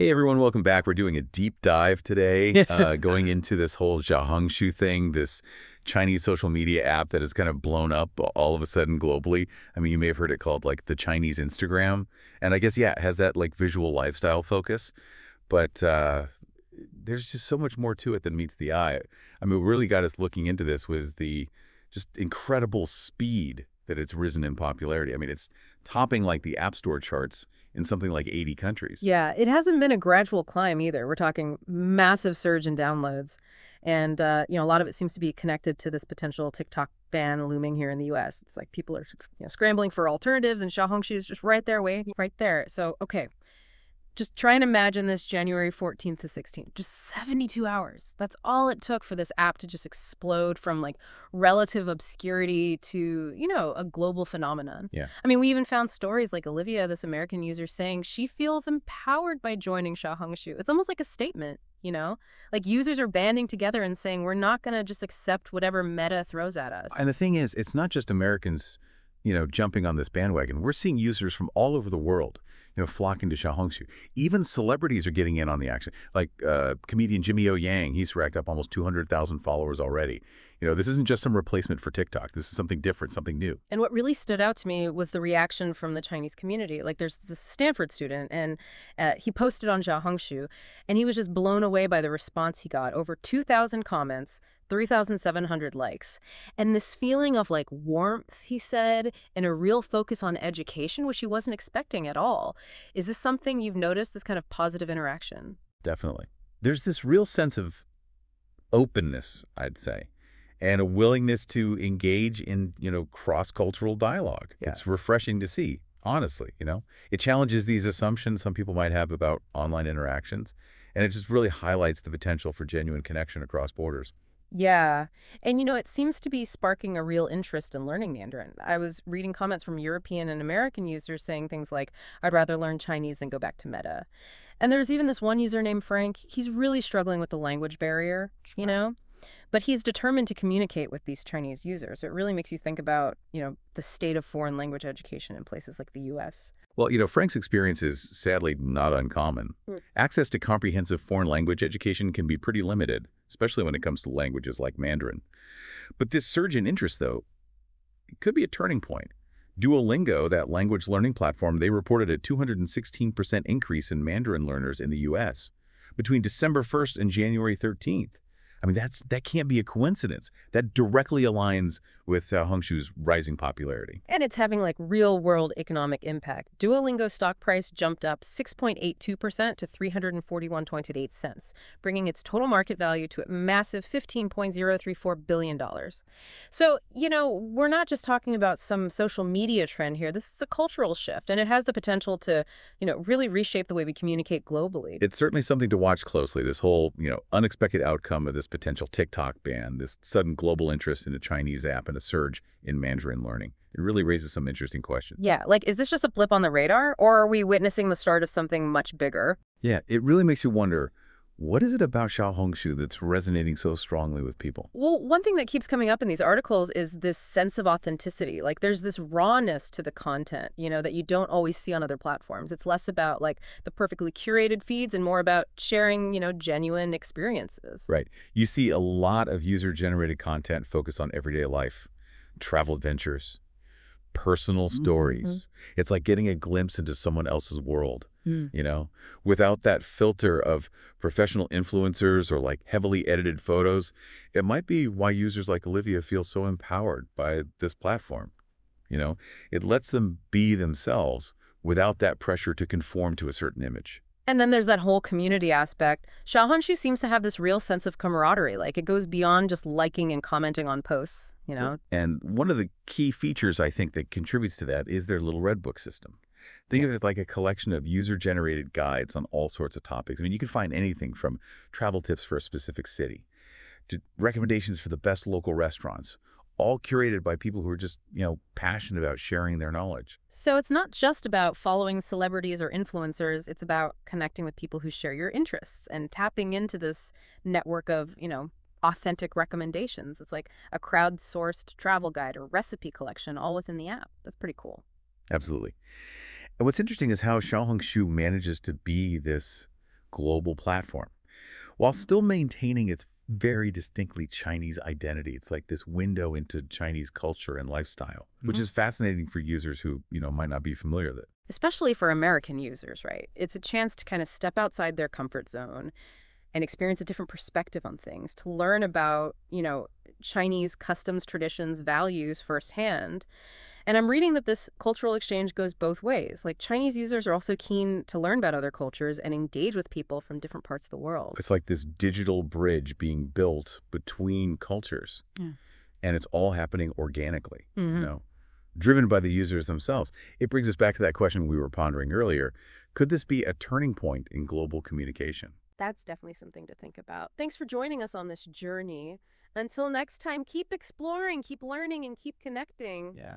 Hey everyone, welcome back. We're doing a deep dive today, going into this whole xiaohongshu thing, this Chinese social media app that has kind of blown up all of a sudden globally. I mean, you may have heard it called like the Chinese Instagram. And I guess, yeah, it has that like visual lifestyle focus. But there's just so much more to it than meets the eye. I mean, what really got us looking into this was the just incredible speed that it's risen in popularity. I mean, it's topping like the App Store charts in something like 80 countries. Yeah, it hasn't been a gradual climb either. We're talking massive surge in downloads. And, a lot of it seems to be connected to this potential TikTok ban looming here in the U.S. It's like people are scrambling for alternatives, and xiaohongshu is just right there, waiting right there. So, okay, just try and imagine this January 14th to 16th, just 72 hours. That's all it took for this app to just explode from like relative obscurity to, a global phenomenon. Yeah. I mean, we even found stories like Olivia, this American user, saying she feels empowered by joining xiaohongshu. It's almost like a statement, Like users are banding together and saying, we're not going to just accept whatever Meta throws at us. And the thing is, it's not just Americans, jumping on this bandwagon. We're seeing users from all over the world, flocking to xiaohongshu. Even celebrities are getting in on the action. Like comedian Jimmy O Yang, he's racked up almost 200,000 followers already. This isn't just some replacement for TikTok. This is something different, something new. And what really stood out to me was the reaction from the Chinese community. Like there's this Stanford student, and he posted on xiaohongshu, and he was just blown away by the response he got. Over 2,000 comments, 3,700 likes. And this feeling of like warmth, he said, and a real focus on education, which he wasn't expecting at all. Is this something you've noticed, this kind of positive interaction? Definitely. There's this real sense of openness, I'd say, and a willingness to engage in, cross-cultural dialogue. Yeah. It's refreshing to see, honestly, It challenges these assumptions some people might have about online interactions, and it just really highlights the potential for genuine connection across borders. Yeah. And, it seems to be sparking a real interest in learning Mandarin. I was reading comments from European and American users saying things like, I'd rather learn Chinese than go back to Meta. And there's even this one user named Frank. He's really struggling with the language barrier, But he's determined to communicate with these Chinese users. It really makes you think about, the state of foreign language education in places like the U.S. Well, Frank's experience is sadly not uncommon. Access to comprehensive foreign language education can be pretty limited, especially when it comes to languages like Mandarin. But this surge in interest, though, it could be a turning point. Duolingo, that language learning platform, they reported a 216% increase in Mandarin learners in the U.S. between December 1st and January 13th. I mean, that can't be a coincidence. That directly aligns with xiaohongshu's rising popularity. And it's having like real-world economic impact. Duolingo stock price jumped up 6.82% to 341.28 cents, bringing its total market value to a massive $15.034 billion. So, we're not just talking about some social media trend here. This is a cultural shift, and it has the potential to, really reshape the way we communicate globally. It's certainly something to watch closely, this whole, unexpected outcome of this potential TikTok ban, this sudden global interest in a Chinese app and a surge in Mandarin learning. It really raises some interesting questions. Yeah, like, is this just a blip on the radar, or are we witnessing the start of something much bigger? Yeah, it really makes you wonder, what is it about xiaohongshu that's resonating so strongly with people? Well, one thing that keeps coming up in these articles is this sense of authenticity. Like there's this rawness to the content, that you don't always see on other platforms. It's less about like the perfectly curated feeds and more about sharing, genuine experiences. Right. You see a lot of user-generated content focused on everyday life, travel adventures, personal stories. It's like getting a glimpse into someone else's world, without that filter of professional influencers or like heavily edited photos. It might be why users like Olivia feel so empowered by this platform. It lets them be themselves without that pressure to conform to a certain image. And then there's that whole community aspect. xiaohongshu seems to have this real sense of camaraderie. Like it goes beyond just liking and commenting on posts, And one of the key features, I think, that contributes to that is their little red book system. Think of it like a collection of user-generated guides on all sorts of topics. I mean, you can find anything from travel tips for a specific city to recommendations for the best local restaurants, all curated by people who are just, passionate about sharing their knowledge. So it's not just about following celebrities or influencers. It's about connecting with people who share your interests and tapping into this network of, authentic recommendations. It's like a crowdsourced travel guide or recipe collection all within the app. That's pretty cool. Absolutely. And what's interesting is how xiaohongshu manages to be this global platform, while still maintaining its very distinctly Chinese identity. It's like this window into Chinese culture and lifestyle, which is fascinating for users who, might not be familiar with it. Especially for American users, right? It's a chance to kind of step outside their comfort zone and experience a different perspective on things, to learn about, Chinese customs, traditions, values firsthand. And I'm reading that this cultural exchange goes both ways. Like, Chinese users are also keen to learn about other cultures and engage with people from different parts of the world. It's like this digital bridge being built between cultures, Yeah. and it's all happening organically, driven by the users themselves. It brings us back to that question we were pondering earlier. Could this be a turning point in global communication? That's definitely something to think about. Thanks for joining us on this journey. Until next time, keep exploring, keep learning, and keep connecting. Yeah.